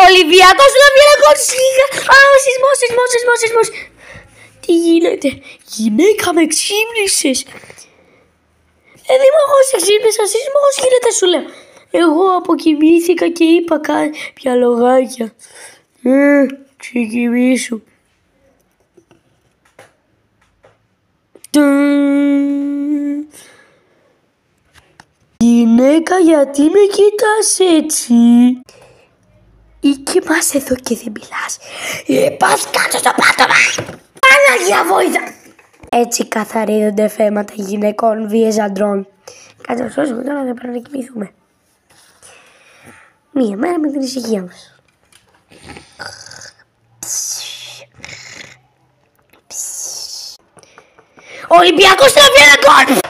Ολυμπιακός Ολυμπιακός. Σεισμός. Τι γίνεται? Γυναίκα με ξύπνησες. Δημοχός ξύπνησα, σεισμός γίνεται σου λέω. Εγώ αποκοιμήθηκα και είπα κάποια λογάκια. Ξεκοιμήσου. Γυναίκα, γιατί με κοιτάς έτσι? Ή κοιμάσαι εδώ και δεν μιλάς. Πας κάτω στο πάτωμα. Παναγία βοήθεια. Έτσι καθαρίζονται θέματα γυναικών, βίες αντρών. Κάτσε να σώσουμε τώρα, δεν πρέπει να κοιμηθούμε. Μία μέρα με την ησυχία μας. Ολυμπιακός Ολυμπιακός.